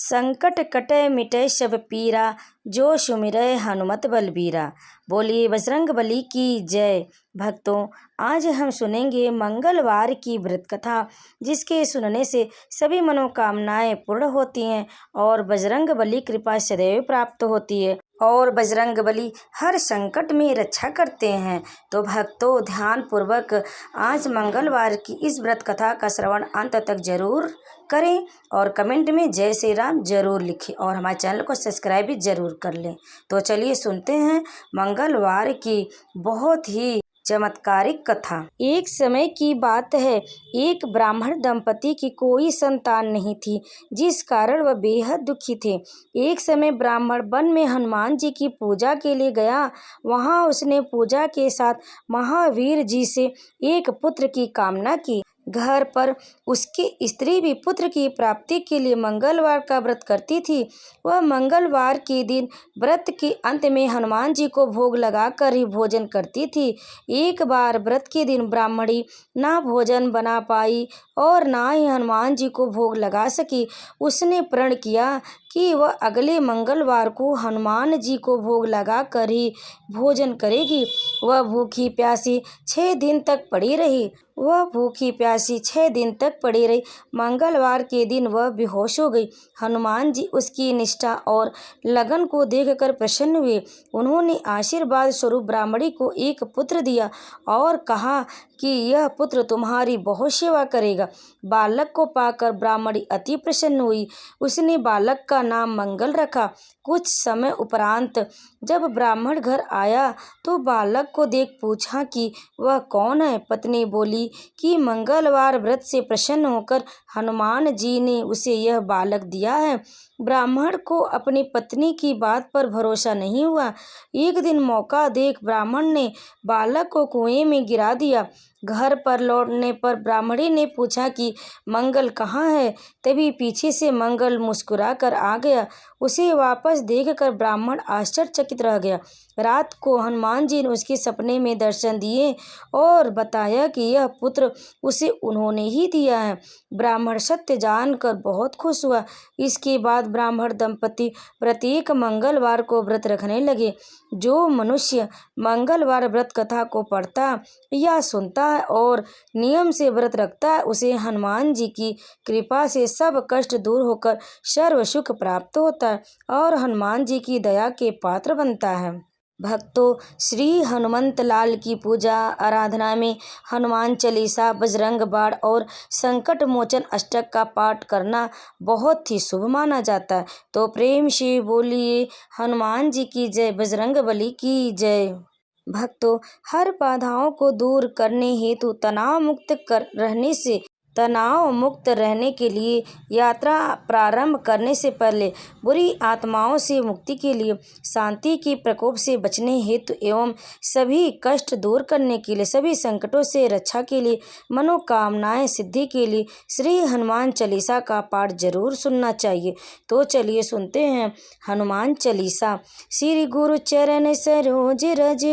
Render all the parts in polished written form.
संकट कटे मिटे सब पीरा, जो सुमिरै हनुमत बलबीरा। बोलिए बजरंग बली की जय। भक्तों, आज हम सुनेंगे मंगलवार की व्रत कथा, जिसके सुनने से सभी मनोकामनाएं पूर्ण होती हैं और बजरंग बली कृपा सदैव प्राप्त होती है और बजरंग बली हर संकट में रक्षा करते हैं। तो भक्तों, ध्यान पूर्वक आज मंगलवार की इस व्रत कथा का श्रवण अंत तक जरूर करें और कमेंट में जय श्री राम जरूर लिखें और हमारे चैनल को सब्सक्राइब भी जरूर कर लें। तो चलिए सुनते हैं मंगलवार की बहुत ही चमत्कारिक कथा। एक समय की बात है, एक ब्राह्मण दंपति की कोई संतान नहीं थी, जिस कारण वह बेहद दुखी थे। एक समय ब्राह्मण वन में हनुमान जी की पूजा के लिए गया। वहां उसने पूजा के साथ महावीर जी से एक पुत्र की कामना की। घर पर उसकी स्त्री भी पुत्र की प्राप्ति के लिए मंगलवार का व्रत करती थी। वह मंगलवार के दिन व्रत के अंत में हनुमान जी को भोग लगाकर ही भोजन करती थी। एक बार व्रत के दिन ब्राह्मणी ना भोजन बना पाई और ना ही हनुमान जी को भोग लगा सकी। उसने प्रण किया कि वह अगले मंगलवार को हनुमान जी को भोग लगा कर ही भोजन करेगी। वह भूखी प्यासी 6 दिन तक पड़ी रही। मंगलवार के दिन वह बेहोश हो गई। हनुमान जी उसकी निष्ठा और लगन को देखकर प्रसन्न हुए। उन्होंने आशीर्वाद स्वरूप ब्राह्मणी को एक पुत्र दिया और कहा कि यह पुत्र तुम्हारी बहुत सेवा करेगा। बालक को पाकर ब्राह्मणी अति प्रसन्न हुई। उसने बालक का नाम मंगल रखा। कुछ समय उपरांत जब ब्राह्मण घर आया तो बालक को देख पूछा कि वह कौन है। पत्नी बोली कि मंगलवार व्रत से प्रसन्न होकर हनुमान जी ने उसे यह बालक दिया है। ब्राह्मण को अपनी पत्नी की बात पर भरोसा नहीं हुआ। एक दिन मौका देख ब्राह्मण ने बालक को कुएं में गिरा दिया। घर पर लौटने पर ब्राह्मणी ने पूछा कि मंगल कहाँ है। तभी पीछे से मंगल मुस्कुरा कर आ गया। उसे वापस देखकर ब्राह्मण आश्चर्यचकित रह गया। रात को हनुमान जी ने उसके सपने में दर्शन दिए और बताया कि यह पुत्र उसे उन्होंने ही दिया है। ब्राह्मण सत्य जानकर बहुत खुश हुआ। इसके बाद ब्राह्मण दंपति प्रत्येक मंगलवार को व्रत रखने लगे। जो मनुष्य मंगलवार व्रत कथा को पढ़ता या सुनता है और नियम से व्रत रखता है, उसे हनुमान जी की कृपा से सब कष्ट दूर होकर सर्व सुख प्राप्त होता है और हनुमान जी की दया के पात्र बनता है। भक्तों, श्री हनुमंत लाल की पूजा आराधना में हनुमान चालीसा, बजरंग बाण और संकट मोचन अष्टक का पाठ करना बहुत ही शुभ माना जाता है। तो प्रेम से बोलिए हनुमान जी की जय, बजरंग बली की जय। भक्तों, हर बाधाओं को दूर करने हेतु तनाव मुक्त रहने के लिए यात्रा प्रारंभ करने से पहले बुरी आत्माओं से मुक्ति के लिए, शांति के प्रकोप से बचने हेतु एवं सभी कष्ट दूर करने के लिए, सभी संकटों से रक्षा के लिए, मनोकामनाएं सिद्धि के लिए श्री हनुमान चालीसा का पाठ जरूर सुनना चाहिए। तो चलिए सुनते हैं हनुमान चालीसा। श्री गुरु चरण सरोज रज,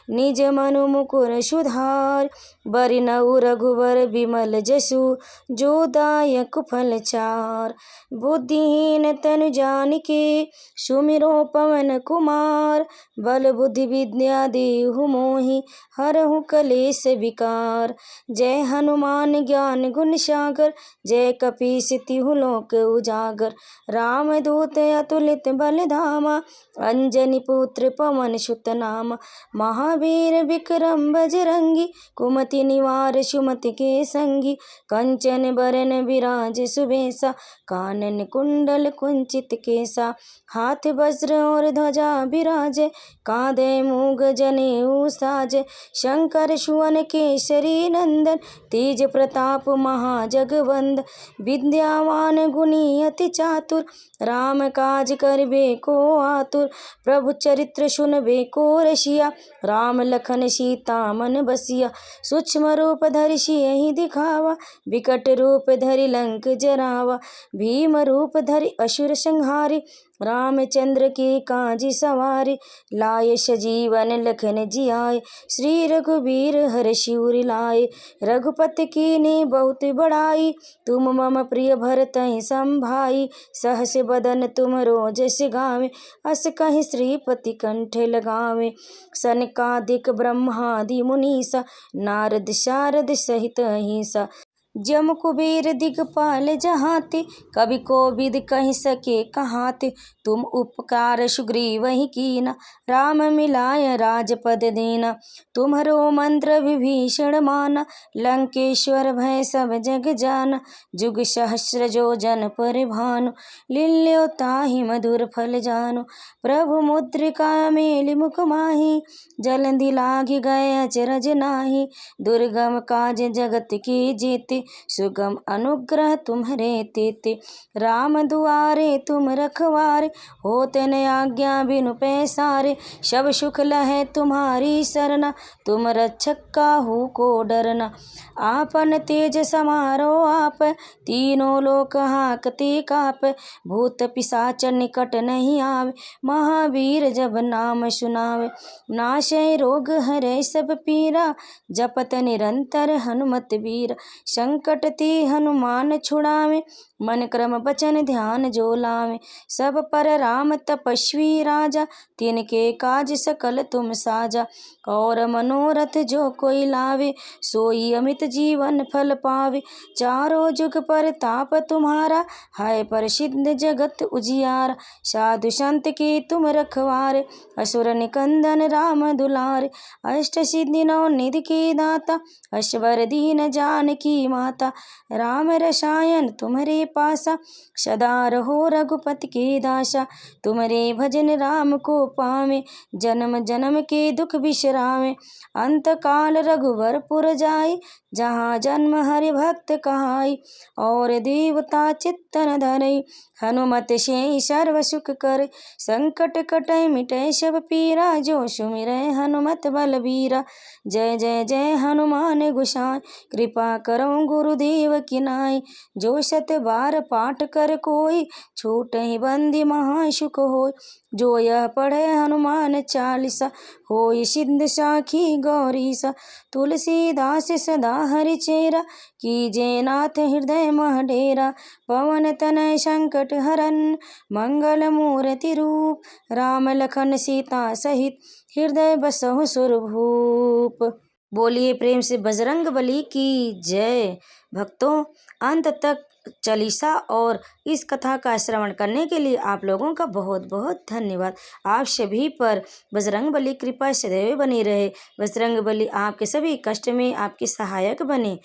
निज मनु मुकुर सुधार, बरनउँ रघुबर बिमल जसु, जो दायक फल चार। बुद्धिहीन तनु जानिके, सुमिरो पवन कुमार, बल बुद्धि विद्या देहु मोहि, हरहु कलेश विकार। जय हनुमान ज्ञान गुण सागर, जय कपीस तिहु लोक उजागर। रामदूत अतुलित बल धामा, अंजनी पुत्र पवन सुत नामा। महावीर विक्रम बजरंगी, कुमति निवार सुमति के संगी। कंचन बरन विराज सुबेसा, कानन कुंडल कुंचित केसा। हाथ वज्र और ध्वजा विराजे, कांधे मूग जनेऊ साजे। शंकर सुवन केसरी नंदन, तेज प्रताप महाजगवंदन। विद्यावान गुणी अति चातुर, राम काज करबे को आतुर। प्रभु चरित्र सुनबे को रसिया, राम लखन सीता मन बसिया। सूक्ष्म रूप धरि सियहि दिखावा, विकट रूप धरि लंक जरावा। भीम रूप धरि असुर संहारी, रामचंद्र के काज सवारे, लाए सजीवन लखन जियाए। श्री रघुबीर हरषि लाए, रघुपति कीन्ही बहुत बड़ाई। तुम मम प्रिय भरतहि संभाई, सहस बदन तुम रोजस गावे। अस कहि श्रीपति कंठ लगावे, सनकादिक ब्रह्मादि मुनीसा। नारद शारद सहित अहिंसा, जम कुबेर दिगपाल जहाते। कवि कोविद कहि सके कहाते, तुम उपकार सुग्रीवहि कीना। राम मिलाय राजपद दीना, तुम्हरो मंत्र विभीषण माना। लंकेश्वर भय सब जग जाना, जुग सहस्र जो जन पर भानु। लील्यो ताहि मधुर फल जानु, प्रभु मुद्रिका मेलि मुख माहि। जलधि लागी गए अचरज नाही, दुर्गम काज जगत के जेते। सुगम अनुग्रह तुम्हरे तेते, राम दुआरे तुम रखवारे। होते न आज्ञा बिनु पैसारे, सब सुख लहै तुम्हारी सरना। तुम रक्षक काहू को डरना, आपन तेज समारो आप। तीनों लोक हाकते काप, भूत पिशाच निकट नहीं आवे। महावीर जब नाम सुनावे, नाशै रोग हरै सब पीरा। जपत निरंतर हनुमत बीरा, संकट ते हनुमान छुड़ावे। मन क्रम बचन ध्यान जो लावे, सब पर राम तपस्वी राजा। तिनके काज सकल तुम साजा, और मनोरथ जो कोई लावे। सोई अमित जीवन फल पावे, चारों जुग परताप तुम्हारा। है प्रसिद्ध जगत उजियारा, साधु संत के तुम रखवारे। असुर निकंदन राम दुलारे, अष्ट सिद्धि नौ निधि के दाता। अष्टवर दीन जानकी माता, राम रसायन तुम्हारे पासा। सदा रहो रघुपति के दासा, तुम्हारे भजन राम को पावे। जन्म जन्म के दुख बिसरावे, अंत काल रघुवरपुर जाई। जहाँ जन्म हरि भक्त कहाई, और देवता चित्तन धरई। हनुमत से सर्व सुख करे, संकट कटै मिटै सब पीरा। जो सुमिरै हनुमत बलबीरा, जय जय जय हनुमान गोसाई। कृपा करो गुरुदेव की नाई, जो सत बार पाठ कर कोई। छूटहि बंदी महा सुख होय, जो यह पढ़े हनुमान चालीसा। होय सिद्ध साखी गौरीसा, तुलसीदास सदा हरिचेरा। कीजे नाथ हृदय मह डेरा, पवन तनय संकट हरन। मंगल मूर्ति रूप, राम लखन सीता सहित। हृदय बसहु सुरभूप। बोलिए प्रेम से बजरंग बली की जय। भक्तों, अंत तक चालीसा और इस कथा का श्रवण करने के लिए आप लोगों का बहुत बहुत धन्यवाद। आप सभी पर बजरंग बली कृपा सदैव बनी रहे। बजरंग बली आपके सभी कष्ट में आपके सहायक बने।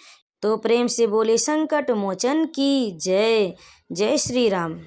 तो प्रेम से बोले संकट मोचन की जय। जय श्री राम।